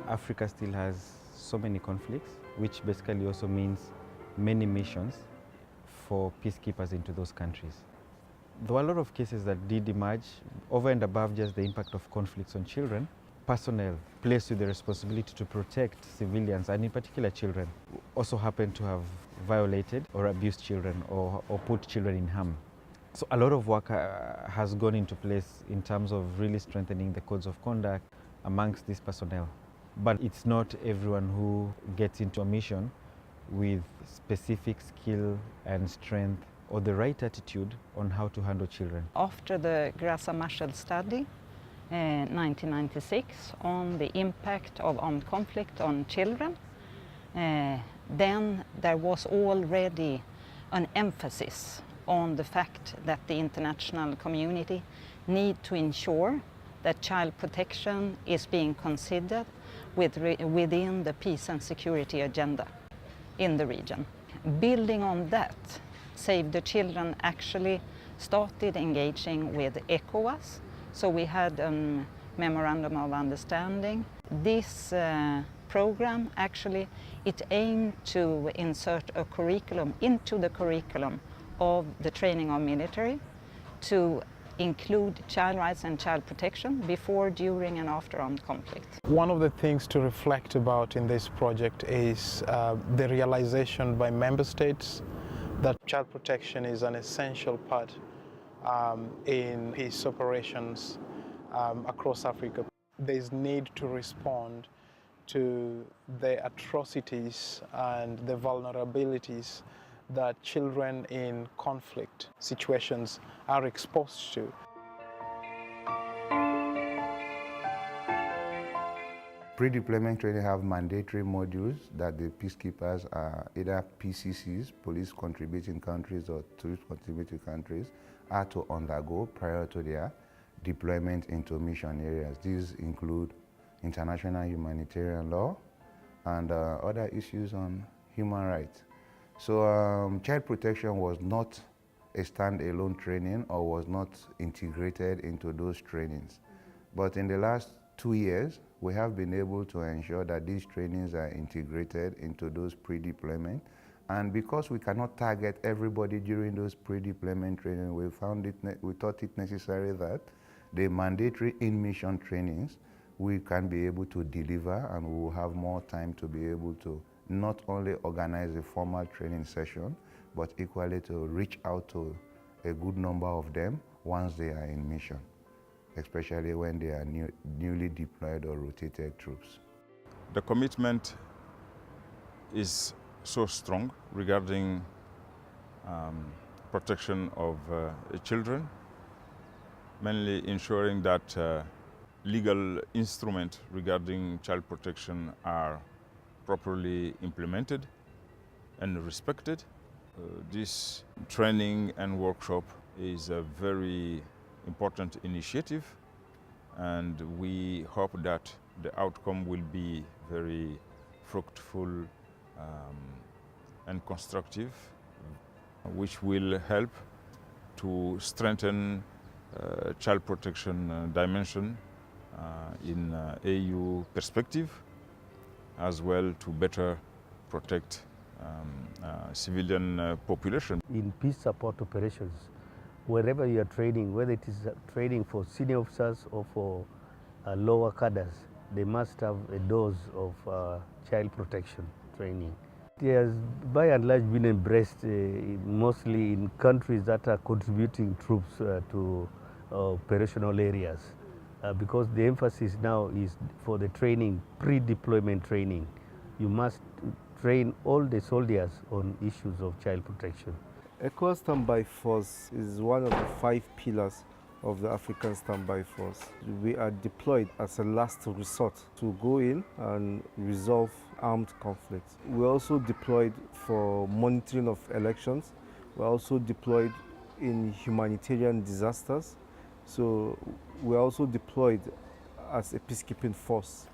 Africa still has so many conflicts, which basically also means many missions for peacekeepers into those countries. There were a lot of cases that did emerge over and above just the impact of conflicts on children. Personnel placed with the responsibility to protect civilians, and in particular children, also happen to have violated or abused children or put children in harm. So a lot of work has gone into place in terms of really strengthening the codes of conduct amongst this personnel. But it's not everyone who gets into a mission with specific skill and strength or the right attitude on how to handle children. After the Grassa-Marshall study, 1996, on the impact of armed conflict on children, then there was already an emphasis on the fact that the international community need to ensure that child protection is being considered within the peace and security agenda in the region. Building on that, Save the Children actually started engaging with ECOWAS. So we had a memorandum of understanding. This program actually, it aimed to insert a curriculum into the curriculum of the training of military to include child rights and child protection before, during and after armed conflict. One of the things to reflect about in this project is the realization by member states that child protection is an essential part in peace operations across Africa. There's need to respond to the atrocities and the vulnerabilities that children in conflict situations are exposed to. Pre-deployment training have mandatory modules that the peacekeepers are either PCCs, police contributing countries, or tourist contributing countries are to undergo prior to their deployment into mission areas. These include international humanitarian law and other issues on human rights. So child protection was not a standalone training or was not integrated into those trainings. But in the last 2 years, we have been able to ensure that these trainings are integrated into those pre-deployment. And because we cannot target everybody during those pre-deployment training, we thought it necessary that the mandatory in-mission trainings we can be able to deliver, and we will have more time to be able to not only organize a formal training session, but equally to reach out to a good number of them once they are in mission, especially when they are newly deployed or rotated troops. The commitment is so strong regarding protection of children, mainly ensuring that legal instruments regarding child protection are properly implemented and respected. This training and workshop is a very important initiative, and we hope that the outcome will be very fruitful and constructive, which will help to strengthen child protection dimension in AU perspective, as well to better protect civilian population. In peace support operations, wherever you are training, whether it is training for senior officers or for lower cadres, they must have a dose of child protection training. It has by and large been embraced mostly in countries that are contributing troops to operational areas, because the emphasis now is for the training, pre-deployment training. You must train all the soldiers on issues of child protection. ECOWAS Standby Force is one of the 5 pillars of the African Standby Force. We are deployed as a last resort to go in and resolve armed conflicts. We're also deployed for monitoring of elections. We're also deployed in humanitarian disasters. So we're also deployed as a peacekeeping force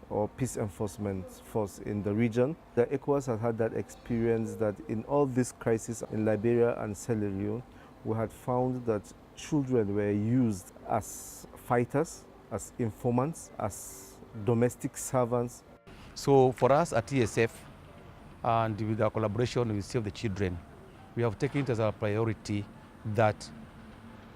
or peace enforcement force in the region. The ECOWAS has had that experience that in all these crises in Liberia and Sierra Leone, we had found that children were used as fighters, as informants, as domestic servants. So for us at TSF, and with our collaboration with Save the Children, we have taken it as a priority that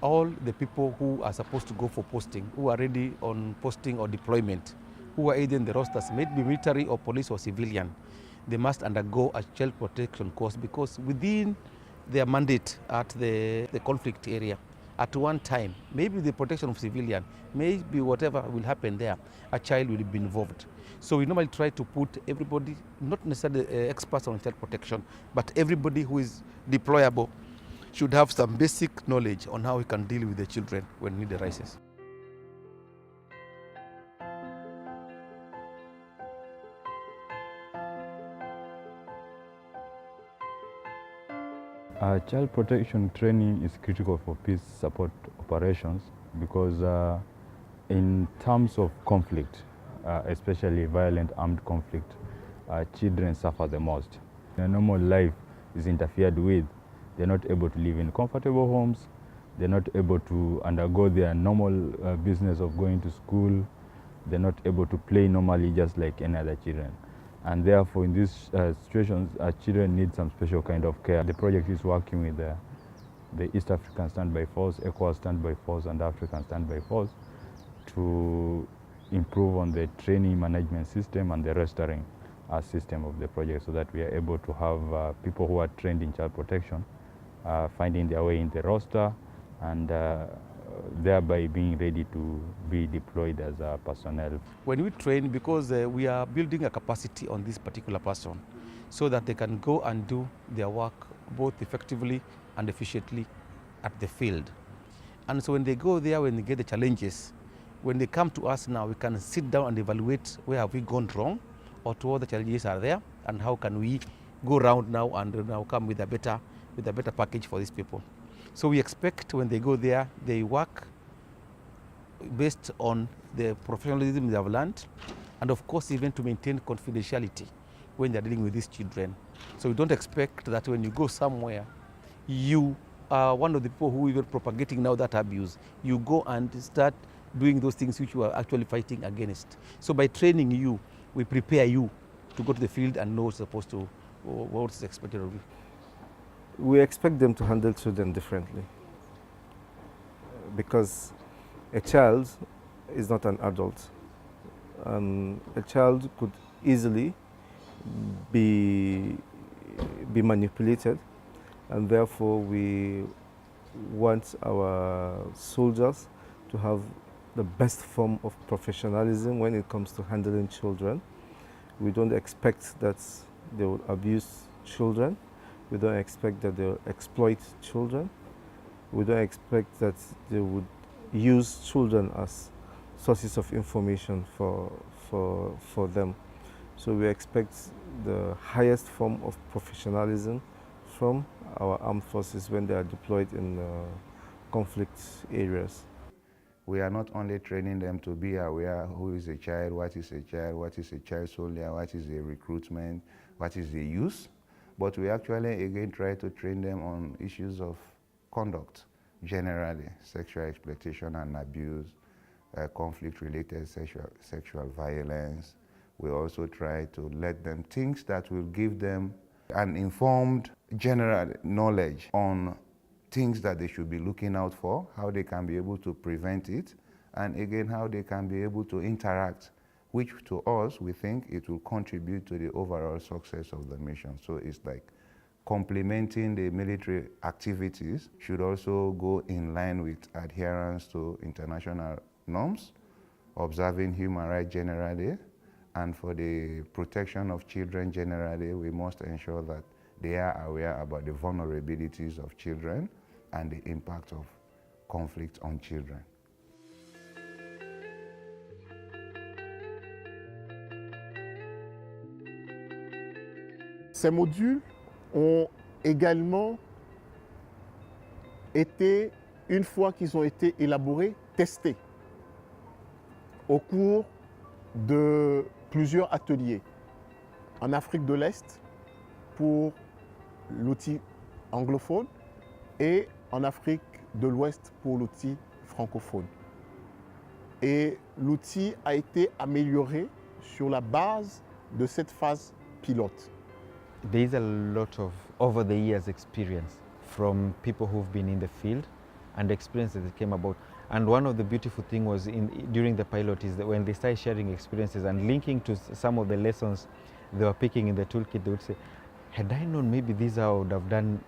all the people who are supposed to go for posting, who are ready on posting or deployment, who are either in the rosters, may it be military or police or civilian, they must undergo a child protection course, because within their mandate at the conflict area, at one time, maybe the protection of civilian, maybe whatever will happen there, a child will be involved. So we normally try to put everybody, not necessarily experts on child protection, but everybody who is deployable should have some basic knowledge on how we can deal with the children when need arises. Child protection training is critical for peace support operations because in terms of conflict, especially violent armed conflict, children suffer the most. Their normal life is interfered with. They're not able to live in comfortable homes. They're not able to undergo their normal business of going to school. They're not able to play normally just like any other children. And therefore, in these situations, children need some special kind of care. The project is working with the East African Standby Force, ECOWAS Standby Force, and African Standby Force to improve on the training management system and the rostering system of the project, so that we are able to have people who are trained in child protection finding their way in the roster and thereby being ready to be deployed as a personnel. When we train, because we are building a capacity on this particular person so that they can go and do their work both effectively and efficiently at the field. And so when they go there, when they get the challenges, when they come to us now, we can sit down and evaluate where have we gone wrong or to what the challenges are there and how can we go around now and now come with a better package for these people. So we expect when they go there, they work based on the professionalism they have learned, and of course even to maintain confidentiality when they're dealing with these children. So we don't expect that when you go somewhere, you are one of the people who are propagating now that abuse. You go and start doing those things which you are actually fighting against. So by training you, we prepare you to go to the field and know what's expected of you. We expect them to handle children differently because a child is not an adult. A child could easily be manipulated, and therefore we want our soldiers to have the best form of professionalism when it comes to handling children. We don't expect that they will abuse children. We don't expect that they'll exploit children. We don't expect that they would use children as sources of information for them. So we expect the highest form of professionalism from our armed forces when they are deployed in conflict areas. We are not only training them to be aware who is a child, what is a child soldier, what is a recruitment, what is the use, but we actually again try to train them on issues of conduct, generally, sexual exploitation and abuse, conflict-related sexual violence. We also try to let them things that will give them an informed general knowledge on things that they should be looking out for, how they can be able to prevent it, and again, how they can be able to interact, which to us, we think it will contribute to the overall success of the mission. So it's like complementing the military activities should also go in line with adherence to international norms, observing human rights generally, and for the protection of children generally, we must ensure that they are aware about the vulnerabilities of children and the impact of conflict on children. Ces modules ont également été, une fois qu'ils ont été élaborés, testés au cours de plusieurs ateliers en Afrique de l'Est pour l'outil anglophone et en Afrique de l'Ouest pour l'outil francophone. Et l'outil a été amélioré sur la base de cette phase pilote. There is a lot of over the years experience from people who've been in the field and the experiences that came about. And one of the beautiful things was during the pilot is that when they started sharing experiences and linking to some of the lessons they were picking in the toolkit, they would say, had I known, maybe this I would have done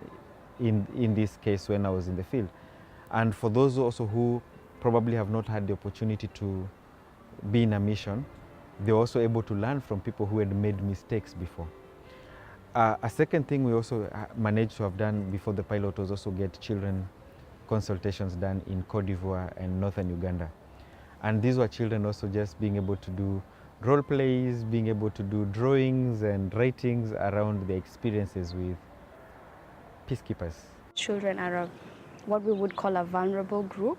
in this case when I was in the field. And for those also who probably have not had the opportunity to be in a mission, they're also able to learn from people who had made mistakes before. A second thing we also managed to have done before the pilot was also get children consultations done in Côte d'Ivoire and northern Uganda. And these were children also just being able to do role plays, being able to do drawings and writings around their experiences with peacekeepers. Children are what we would call a vulnerable group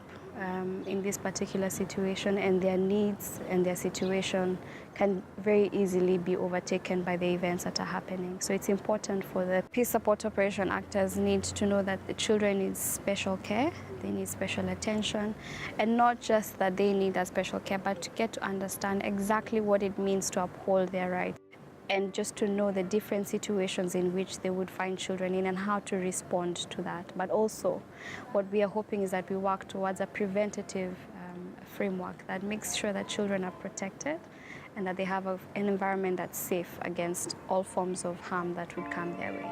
in this particular situation, and their needs and their situation can very easily be overtaken by the events that are happening. So it's important for the peace support operation actors need to know that the children need special care, they need special attention, and not just that they need that special care, but to get to understand exactly what it means to uphold their rights, and just to know the different situations in which they would find children in and how to respond to that. But also, what we are hoping is that we work towards a preventative framework that makes sure that children are protected and that they have an environment that's safe against all forms of harm that would come their way.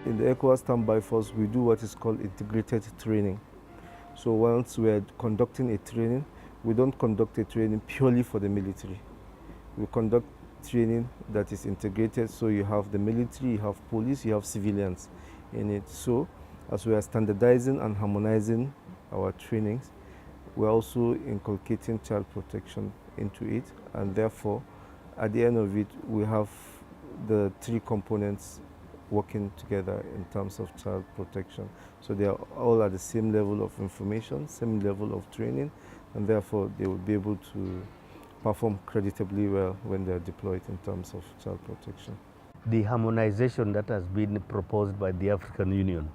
In the ECOWAS Standby Force, we do what is called integrated training. So once we are conducting a training, we don't conduct a training purely for the military. We conduct training that is integrated, so you have the military, you have police, you have civilians in it. So as we are standardizing and harmonizing our trainings, we're also inculcating child protection into it, and therefore at the end of it we have the three components working together in terms of child protection. So they are all at the same level of information, same level of training, and therefore they will be able to perform creditably well when they are deployed in terms of child protection. The harmonization that has been proposed by the African Union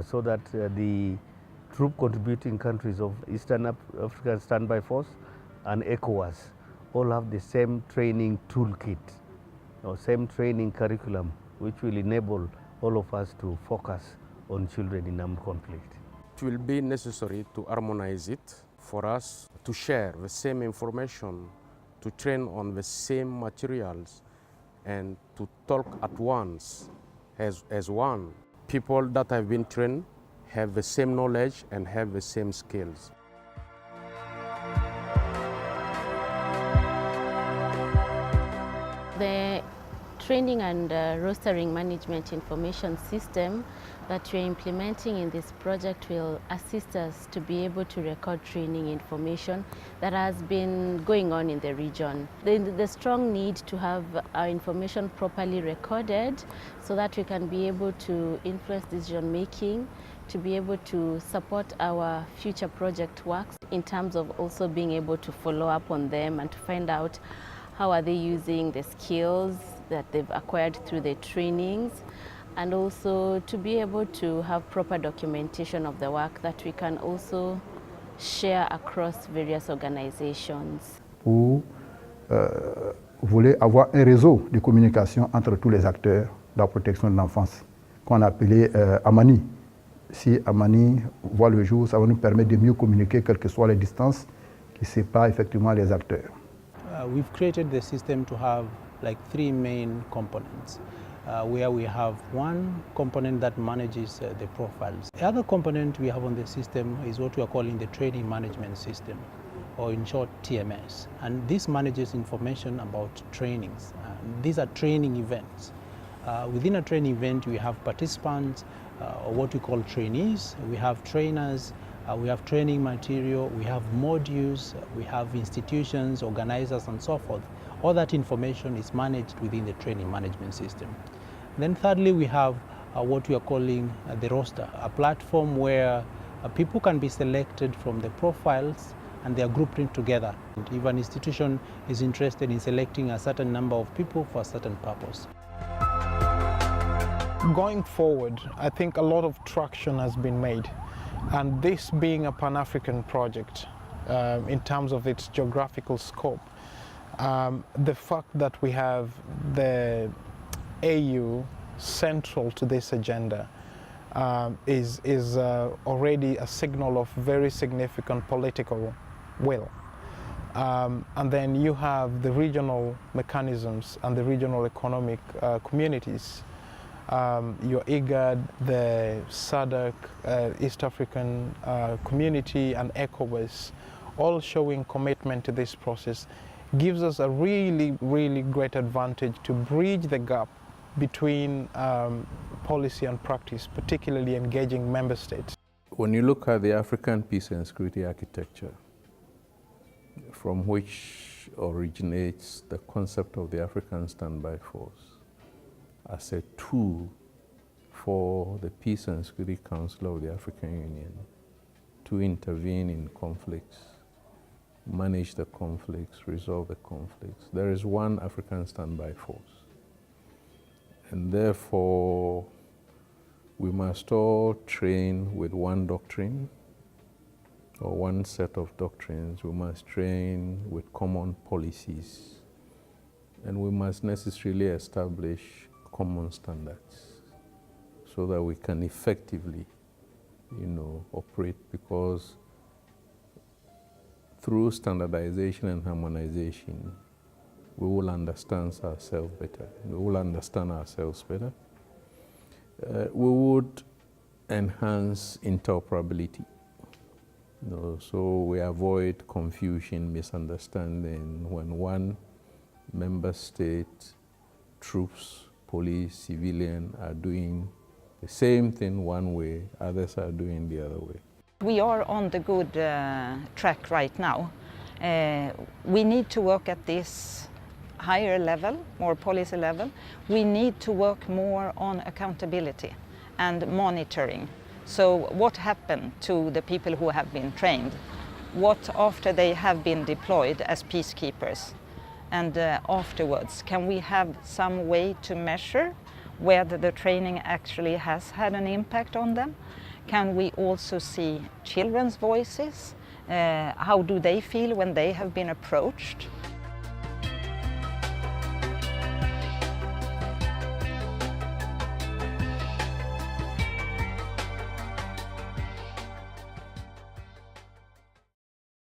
so that the troop contributing countries of Eastern African Standby Force and ECOWAS all have the same training toolkit or same training curriculum, which will enable all of us to focus on children in armed conflict. It will be necessary to harmonize it for us to share the same information, to train on the same materials, and to talk at once as one. People that have been trained have the same knowledge and have the same skills. The training and rostering management information system that we're implementing in this project will assist us to be able to record training information that has been going on in the region. The strong need to have our information properly recorded so that we can be able to influence decision making, to be able to support our future project works in terms of also being able to follow up on them and to find out how are they using the skills that they've acquired through the trainings, and also to be able to have proper documentation of the work that we can also share across various organizations. Vous voulez avoir un réseau de communication entre tous les acteurs de la protection de l'enfance, qu'on a appelé Amani. Si Amani voit le jour, ça va nous permettre de mieux communiquer, quelles que soient les distances qui séparent effectivement les acteurs. We've created the system to have like three main components, where we have one component that manages the profiles. The other component we have on the system is what we are calling the training management system, or in short TMS. And this manages information about trainings. These are training events. Within a training event we have participants, or what we call trainees, we have trainers, we have training material, we have modules, we have institutions, organizers, and so forth. All that information is managed within the training management system. Then thirdly, we have what we are calling the roster, a platform where people can be selected from the profiles and they are grouped in together. If an institution is interested in selecting a certain number of people for a certain purpose. Going forward, I think a lot of traction has been made, and this being a Pan-African project in terms of its geographical scope, the fact that we have the AU central to this agenda is already a signal of very significant political will. And then you have the regional mechanisms and the regional economic communities. Your IGAD, the SADC, East African Community, and ECOWAS, all showing commitment to this process, gives us a really, really great advantage to bridge the gap between policy and practice, particularly engaging member states. When you look at the African peace and security architecture, from which originates the concept of the African Standby Force as a tool for the Peace and Security Council of the African Union to intervene in conflicts, manage the conflicts, resolve the conflicts. There is one African Standby Force. And therefore, we must all train with one doctrine or one set of doctrines. We must train with common policies. And we must necessarily establish common standards so that we can effectively, operate, because through standardization and harmonization, we will understand ourselves better. We will understand ourselves better. We would enhance interoperability, so we avoid confusion, misunderstanding when one member state, troops, police, civilian are doing the same thing one way, others are doing the other way. We are on the good track right now. We need to work at this higher level, more policy level. We need to work more on accountability and monitoring. So what happened to the people who have been trained? What after they have been deployed as peacekeepers? And afterwards, can we have some way to measure whether the training actually has had an impact on them? Can we also see children's voices? How do they feel when they have been approached?